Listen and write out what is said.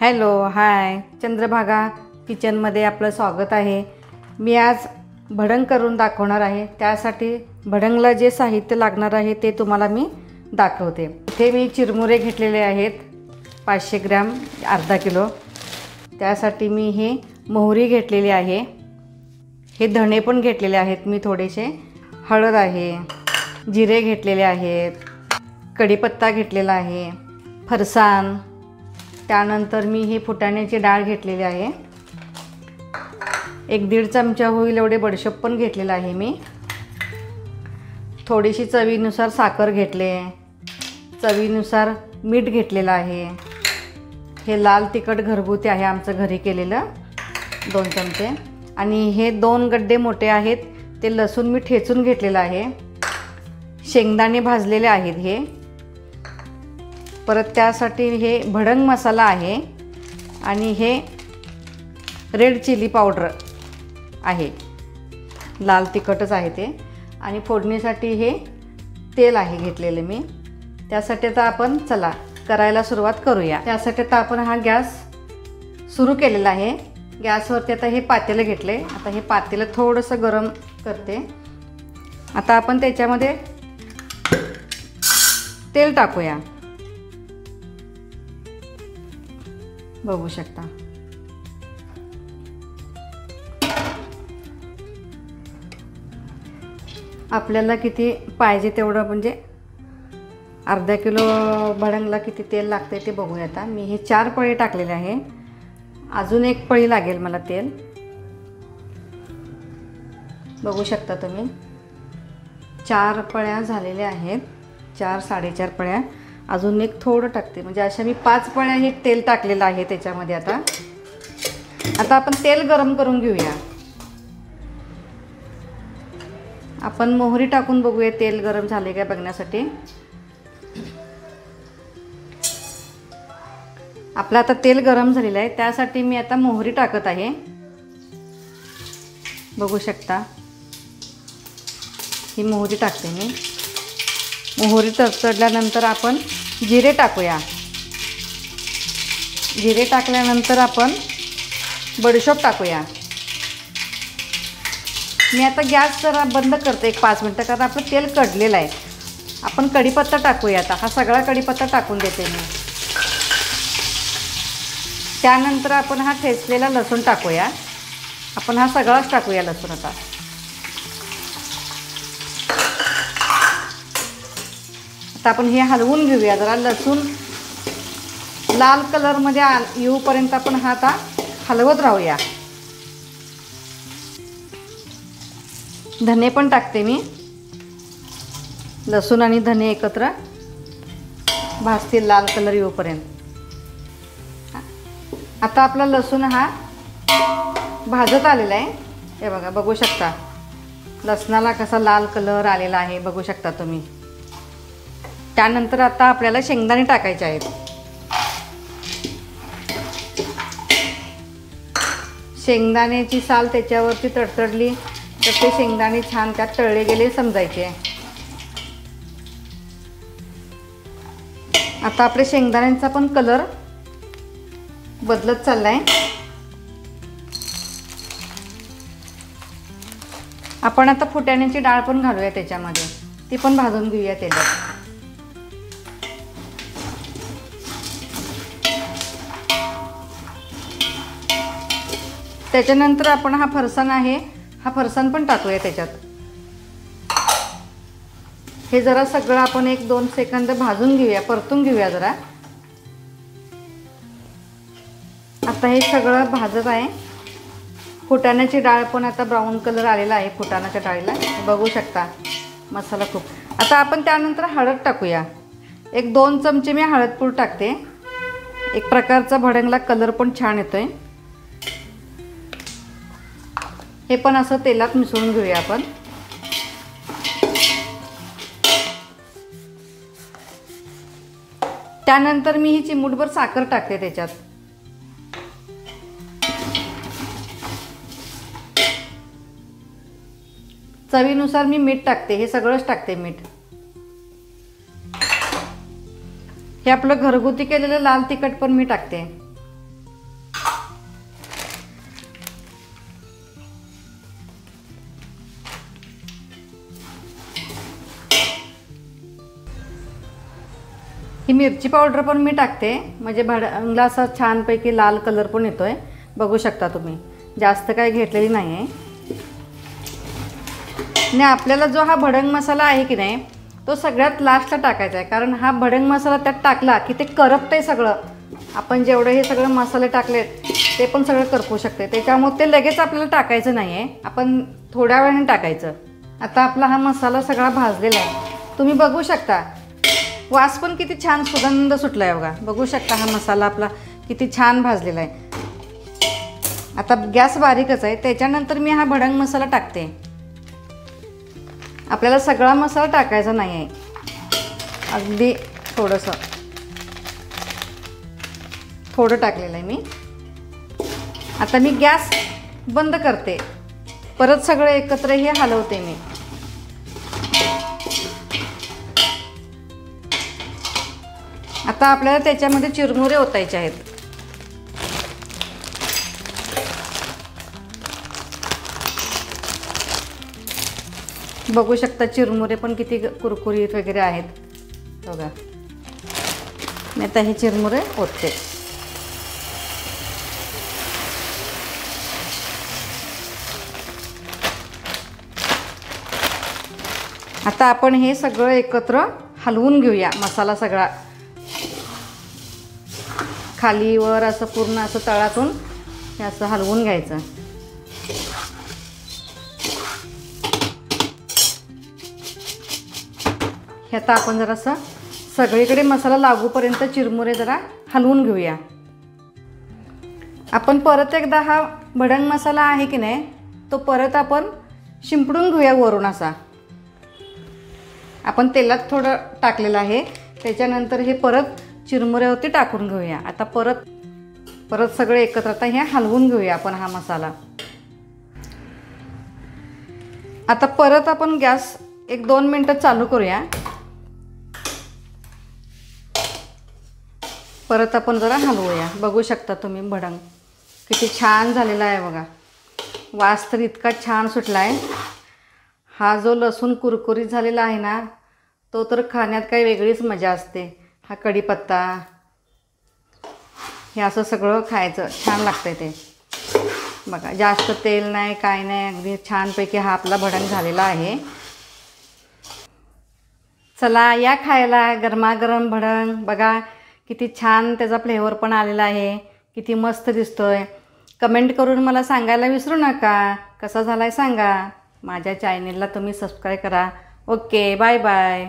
Hello hi Chandrabhaga किचनमध्ये आपलं स्वागत आहे। मी आज भडंग करून दाखवणार आहे। त्यासाठी भडंगला जे साहित्य लागणार आहे ते तुम्हाला मी दाखवते। इथे मी चिरमुरे घेतलेले आहेत 500 ग्रॅम अर्धा किलो। त्यासाठी मी हे मोहरी घेतलेली आहे, हे धणे पण घेतलेले आहेत मी थोडेसे, हळद आहे, जिरे घेतलेले आहेत, कढीपत्ता घेतलेला आहे, फरसाण, त्यानंतर मी हे फुटाण्याची डाळ घेतलेली आहे, 1-1.5 चमचा होईल एवढे बडीशेप पण घेतलेला आहे मी, थोडीशी चवीनुसार साखर घेतले, चवीनुसार मीठ घेतलेलं आहे, हे लाल तिखट घरगुती आहे आमचं घरी केलेलं 2 चमचे, आणि हे 2 गड्डे मोठे आहेत ते लसूण मी ठेचून घेतलेलं आहे, शेंगदाणे भाजलेले आहेत हे, परत त्यासाठी हे भडंग मसाला आहे, आणि हे रेड चिली पावडर आहे, लाल तिखटच आहे ते, आणि फोडणीसाठी हे तेल आहे घेतलेले मी। त्यासाठी आता आपण चला करायला सुरुवात करूया। त्यासाठी आता आपण हा गॅस सुरू केलेला आहे। गॅसवरती आता हे पातेलं घेतले, आता हे पातेलं थोडंसं गरम करते। आता आपण त्याच्यामध्ये तेल टाकूया, बघू शकता। आपल्याला किती पाहिजे तेवढं, म्हणजे अर्धा किलो भडंगला किती तेल लागते ते बघूया। आता मी हे 4 पळी टाकलेले आहे, अजून 1 पळी लागेल मला तेल, बघू शकता तुम्ही। 4 पळ्या झालेल्या आहेत, 4-4.5 पळ्या, अजून 1 थोडं टाकते, म्हणजे अशा मी 5 पळ्या हे तेल टाकलेलं आहे त्याच्यामध्ये। आता आपण तेल गरम करून घेऊया। आपण मोहरी टाकून बघूया तेल गरम झाले का बघण्यासाठी। आपलं आता तेल गरम झालेलं आहे, त्यासाठी मी आता मोहरी टाकत आहे, बघू शकता। ही मोहरी टाकते मी। मोहरी तडतडल्यानंतर आपण जिरे टाकूया। जिरे टाकल्यानंतर आपण बडीशेप टाकूया। मी आता गॅस जरा बंद करते 1-5 मिनटं, कारण आपलं तेल कडलेलं आहे। आपण कढीपत्ता टाकूया, आता हा सगळा कढीपत्ता टाकून देते मी। त्यानंतर आपण हा ठेचलेला लसूण टाकूया, आपण हा सगळाच टाकूया लसूण। आता आपण हे हलवून घेऊया जरा, लसूण लाल कलरमध्ये येऊपर्यंत आपण हा आता हलवत राहूया। धने पण टाकते मी, लसूण आणि धने एकत्र भाजतील लाल कलर येऊपर्यंत। आता आपला लसूण हा भाजत आलेला आहे, हे बघा, बघू शकता लसणाला कसा लाल कलर आलेला आहे, बघू शकता तुम्ही। त्यानंतर आता आपल्याला शेंगदाणे टाकायचे आहेत। शेंगदाण्याची साल त्याच्यावरती तडतडली तर ते शेंगदाणे छान त्यात तळले गेले समजायचे। आता आपल्या शेंगदाण्यांचा पण कलर बदलत चाललाय। आपण आता फुटाण्याची डाळ पण घालूया त्याच्यामध्ये, ती पण भाजून घेऊया तेलात। त्याच्यानंतर आपण हा फरसाण आहे, हा फरसाण पण टाकूया त्याच्यात। हे जरा सगळं आपण 1-2 सेकंद भाजून घेऊया, परतून घेऊया जरा। आता हे सगळं भाजत आहे। फुटाण्याची डाळ पण आता ब्राऊन कलर आलेला आहे फुटाण्याच्या डाळीला, बघू शकता मसाला खूप। आता आपण त्यानंतर हळद टाकूया, 1-2 चमचे मी हळदपूड टाकते, एक प्रकारचा भडंगला कलर पण छान येतोय। हे पण असं तेलात मिसळून घेऊया आपण। त्यानंतर मी ही चिमूटभर साखर टाकते त्याच्यात। चवीनुसार मी मीठ टाकते, हे सगळंच टाकते मीठ। हे आपलं घरगुती केलेलं लाल तिखट पण मी टाकते। ही मिरची पावडर पण मी टाकते, म्हणजे भडंगला असा छानपैकी लाल कलर पण येतो आहे. बघू शकता तुम्ही, जास्त काय घेतलेली नाही आहे. आणि आपल्याला जो हा भडंग मसाला आहे की नाही, तो सगळ्यात लास्टला टाकायचा आहे. कारण हा भडंग मसाला त्यात टाकला की ते करपतंय सगळं. आपण जेवढे हे सगळे मसाले टाकलेत ते पण सगळं करपू शकते. त्याच्यामुळे ते लगेच आपल्याला टाकायचं नाही आहे, आपण थोड्या वेळाने टाकायचं. आता आपला हा मसाला सगळा भाजलेला आहे, तुम्ही बघू शकता. वास पण किती छान सुगंध सुटला आहे बघा. बघू शकता हा मसाला आपला किती छान भाजलेला आहे. आता गॅस बारीकच आहे. त्याच्यानंतर मी हा भडंग मसाला टाकते. आपल्याला सगळा मसाला टाकायचा नाही आहे, अगदी थोडं टाकलेलं आहे मी. आता मी गॅस बंद करते, परत सगळं एकत्र हे हलवते मी. आता आपल्याला त्याच्यामध्ये चिरमुरे ओतायचे आहेत. बघू शकता चिरमुरे पण किती कुरकुरीत वगैरे आहेत बघा. मी आता हे चिरमुरे ओतते. आता आपण हे सगळं एकत्र हलवून घेऊया. मसाला सगळा खाली वर असं पूर्ण असं तळातून हे असं हलवून घ्यायचं. हे आता आपण जरासं सगळीकडे मसाला लागूपर्यंत चिरमुरे जरा हलवून घेऊया. आपण परत एकदा हा भडंग मसाला आहे की नाही, तो परत आपण शिंपडून घेऊया वरून. असा आपण तेलात थोडं टाकलेलं आहे, त्याच्यानंतर हे परत चिरमुऱ्यावरती टाकून घेऊया. आता परत सगळे एकत्र आता हे हलवून घेऊया आपण हा मसाला. आता परत आपण गॅस 1-2 मिनटं चालू करूया. परत आपण जरा हलवूया. बघू शकता तुम्ही भडंग किती छान झालेला आहे बघा. वास तर इतका छान सुटला आहे. हा जो लसूण कुरकुरीत झालेला आहे ना, तो तर खाण्यात काही वेगळीच मजा असते. हा कढीपत्ता हे असं सगळं खायचं छान लागतं ते बघा. जास्त तेल नाही काय नाही, अगदी छानपैकी हा आपला भडंग झालेला आहे. चला या खायला गरमागरम भडंग. बघा किती छान त्याचा फ्लेवर पण आलेला आहे, किती मस्त दिसतोय. कमेंट करून मला सांगायला विसरू नका कसा झाला आहे सांगा. माझ्या चॅनेलला तुम्ही सबस्क्राईब करा. Okay, bye bye.